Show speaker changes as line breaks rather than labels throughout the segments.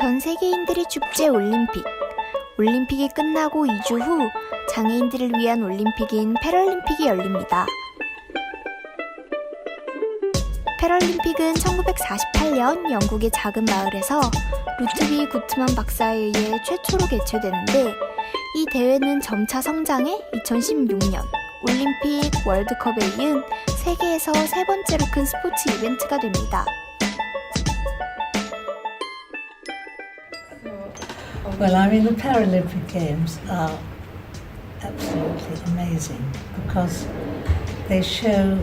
전 세계인들의 축제 올림픽. 올림픽이 끝나고 2주 후 장애인들을 위한 올림픽인 패럴림픽이 열립니다. 패럴림픽은 1948년 영국의 작은 마을에서 루트비 구트만 박사에 의해 최초로 개최되는데, 이 대회는 점차 성장해 2016년 올림픽, 월드컵에 이은 세계에서 세 번째로 큰 스포츠 이벤트가 됩니다.
Well, I mean, the Paralympic Games are absolutely amazing because they show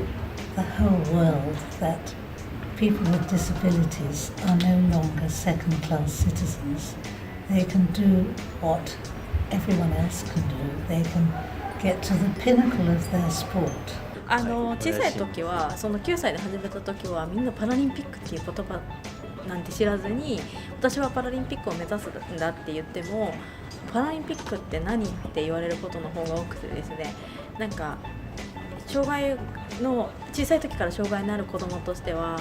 the whole world that people with disabilities are no longer second-class citizens. They can do what everyone else can do. They can get to the pinnacle of their sport.
小さい時はその9歳で始めた時はみんなパラリンピックっていう言葉なんて知らずに、私はパラリンピックを目指すんだって言っても、パラリンピックって何って言われることの方が多くてですね、なんか障害の小さい時から障害のある子どもとしては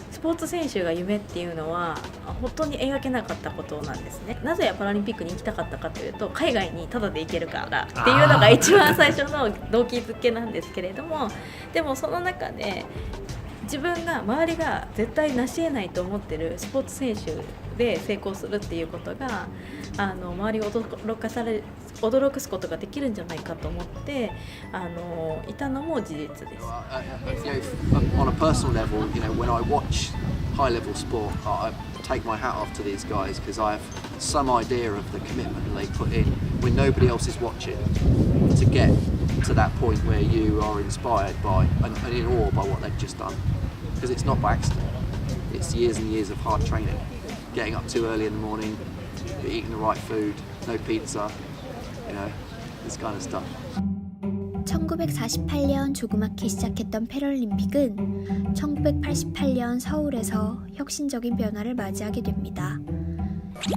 スポーツ選手が夢っていうのは本当に描けなかったことなんですね。なぜパラリンピックに行きたかったかというと、海外にタダで行けるからっていうのが一番最初の動機づけなんですけれども、でもその中で自分が周りが絶対成し得ないと思ってるスポーツ選手で成功するっていうことが周りを驚かすことができるんじゃないかと思っていたのも事実です。
On a personal level, when I watch high-level sport, I take my hat off to these guys because I have some idea of the commitment they put in when nobody else is watching to get to that point where you are inspired by and in awe by what they've just done. Because it's not by accident. It's years and years of hard training. Getting up too early in the morning, eating the right food, no pizza, this kind of stuff.
1948년 조그맣게 시작했던 패럴림픽은 1988년 서울에서 혁신적인 변화를 맞이하게 됩니다.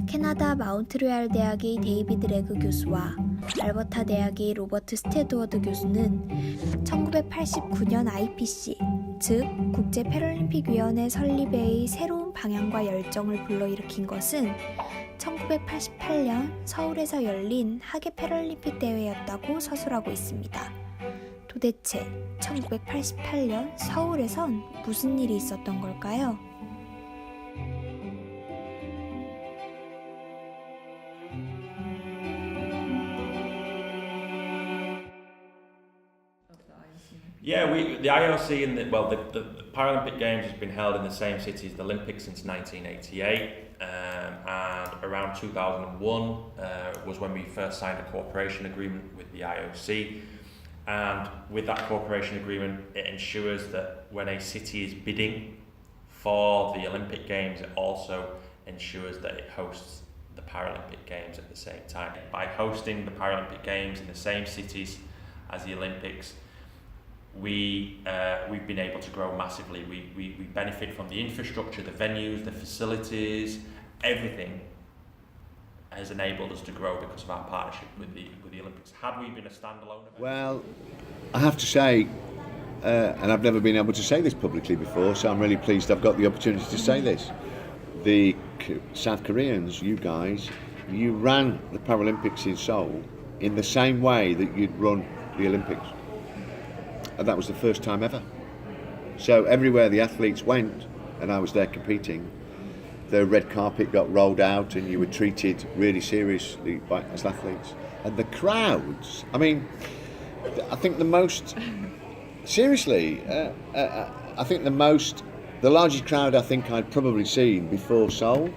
캐나다 마운트리알 대학의 데이비드 레그 교수와 알버타 대학의 로버트 스테드워드 교수는 1989년 IPC, 즉 국제 패럴림픽 위원회 설립의 새로운 방향과 열정을 불러일으킨 것은 1988년 서울에서 열린 하계 패럴림픽 대회였다고 서술하고 있습니다. 도대체 1988년 서울에선 무슨 일이 있었던 걸까요?
Yeah, the IOC and the Paralympic Games has been held in the same city as the Olympics since 1988, and around 2001 was when we first signed a cooperation agreement with the IOC. And with that cooperation agreement, it ensures that when a city is bidding for the Olympic Games, it also ensures that it hosts the Paralympic Games at the same time. By hosting the Paralympic Games in the same cities as the Olympics, we've been able to grow massively. We benefit from the infrastructure, the venues, the facilities, everything has enabled us to grow because of our partnership with the Olympics. Had we been a standalone event?
Well, I have to say, and I've never been able to say this publicly before, so I'm really pleased I've got the opportunity to say this. The South Koreans, you guys, you ran the Paralympics in Seoul in the same way that you'd run the Olympics. And that was the first time ever. So everywhere the athletes went, and I was there competing, the red carpet got rolled out and you were treated really seriously as athletes. And the crowds, I mean, I think the most, seriously, I think the largest crowd I think I'd probably seen before Seoul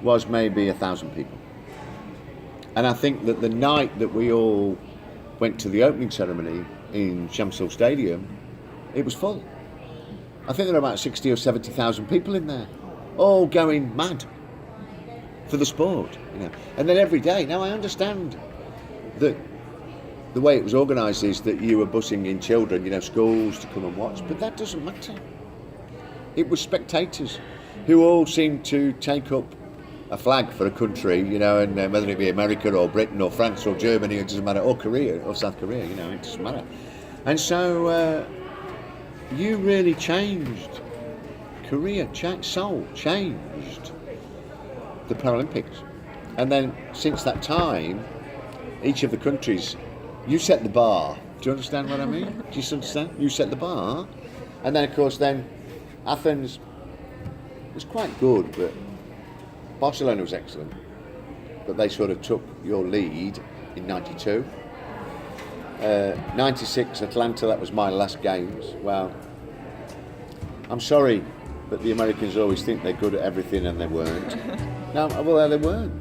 was maybe 1,000 people. And I think that the night that we all went to the opening ceremony in Shamsul Stadium, it was full. I think there were about 60 or 70,000 people in there, all going mad for the sport, And then every day, now I understand that the way it was organised is that you were busing in children, schools to come and watch, but that doesn't matter. It was spectators who all seemed to take up a flag for a country, and whether it be America or Britain or France or Germany, it doesn't matter, or Korea or South Korea, it doesn't matter. And so you really changed Korea, Seoul changed the Paralympics. And then since that time, each of the countries, you set the bar. Do you understand what I mean? Do you understand? You set the bar. And then, of course, then Athens was quite good, but Barcelona was excellent. But they sort of took your lead in 92. 96 Atlanta, that was my last games. Well, I'm sorry, but the Americans always think they're good at everything and they weren't. No, well, they weren't.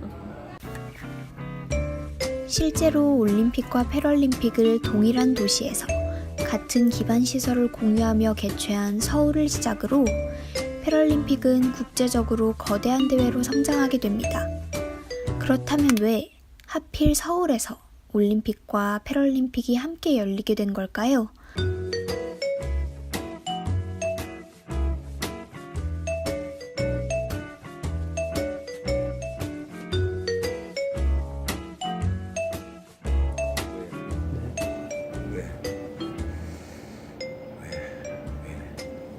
실제로 올림픽과 패럴림픽을 동일한 도시에서 같은 기반 시설을 공유하며 개최한 서울을 시작으로 패럴림픽은 국제적으로 거대한 대회로 성장하게 됩니다. 그렇다면 왜 하필 서울에서 올림픽과 패럴림픽이 함께 열리게 된 걸까요?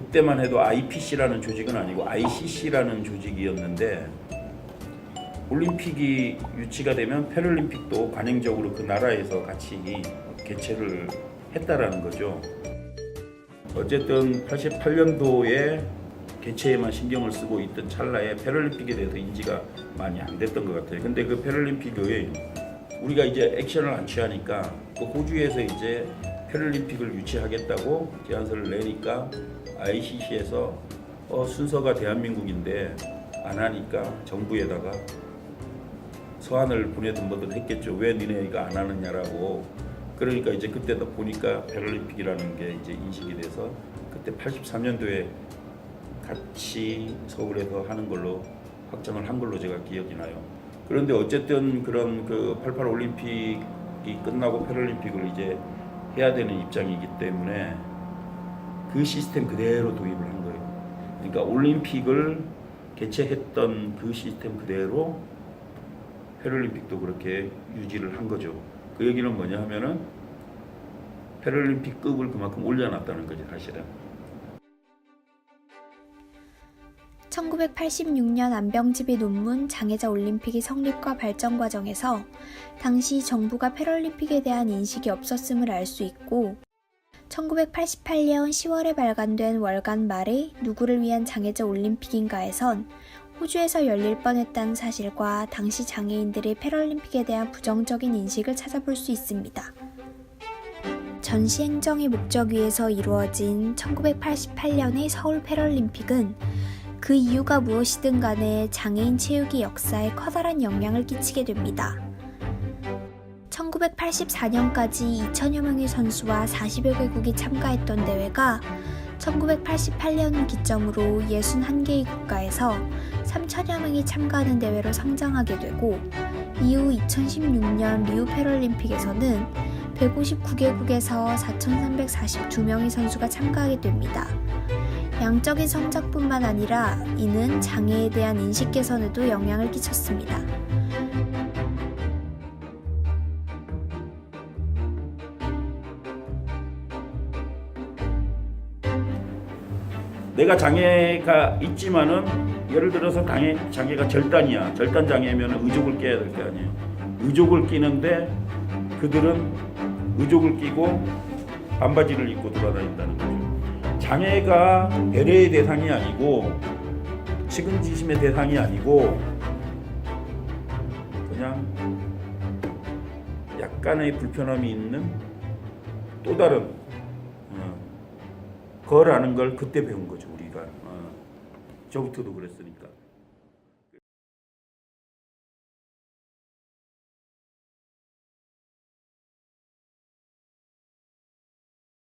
그때만 해도 IPC라는 조직은 아니고 ICC라는 조직이었는데 올림픽이 유치가 되면 패럴림픽도 관행적으로 그 나라에서 같이 개최를 했다라는 거죠. 어쨌든 88년도에 개최에만 신경을 쓰고 있던 찰나에 패럴림픽에 대해서 인지가 많이 안 됐던 것 같아요. 근데 그 패럴림픽이 우리가 이제 액션을 안 취하니까 그 호주에서 이제 패럴림픽을 유치하겠다고 제안서를 내니까 ICC에서 순서가 대한민국인데 안 하니까 정부에다가 서한을 보내든 뭐든 했겠죠. 왜 니네가 안 하느냐라고. 그러니까 이제 그때도 보니까 패럴림픽이라는 게 이제 인식이 돼서 그때 83년도에 같이 서울에서 하는 걸로 확정을 한 걸로 제가 기억이 나요. 그런데 어쨌든 그런 그 88 올림픽이 끝나고 패럴림픽을 이제 해야 되는 입장이기 때문에 그 시스템 그대로 도입을 한 거예요. 그러니까 올림픽을 개최했던 그 시스템 그대로 패럴림픽도 그렇게 유지를 한 거죠. 그 얘기는 뭐냐 하면은 패럴림픽급을 그만큼 올려놨다는 거죠, 사실은.
1986년 안병집의 논문 장애자 올림픽의 성립과 발전 과정에서 당시 정부가 패럴림픽에 대한 인식이 없었음을 알 수 있고 1988년 10월에 발간된 월간 말의 누구를 위한 장애자 올림픽인가에선 호주에서 열릴 뻔했다는 사실과 당시 장애인들의 패럴림픽에 대한 부정적인 인식을 찾아볼 수 있습니다. 전시행정의 목적 위에서 이루어진 1988년의 서울 패럴림픽은 그 이유가 무엇이든 간에 장애인 체육의 역사에 커다란 영향을 끼치게 됩니다. 1984년까지 2천여 명의 선수와 40여 개국이 참가했던 대회가 1988년을 기점으로 61개의 국가에서 3천여 명이 참가하는 대회로 성장하게 되고 이후 2016년 리우 패럴림픽에서는 159개국에서 4,342명의 선수가 참가하게 됩니다. 양적인 성장뿐만 아니라 이는 장애에 대한 인식 개선에도 영향을 끼쳤습니다.
내가 장애가 있지만은 예를 들어서 장애가 절단이야. 절단 장애면 의족을 깨야 될 거 아니에요. 의족을 끼는데 그들은 의족을 끼고 반바지를 입고 돌아다닌다는 거죠. 장애가 배려의 대상이 아니고 측은지심의 대상이 아니고 그냥 약간의 불편함이 있는 또 다른 거라는 걸 그때 배운 거죠, 우리가. 저부터도 그랬으니까.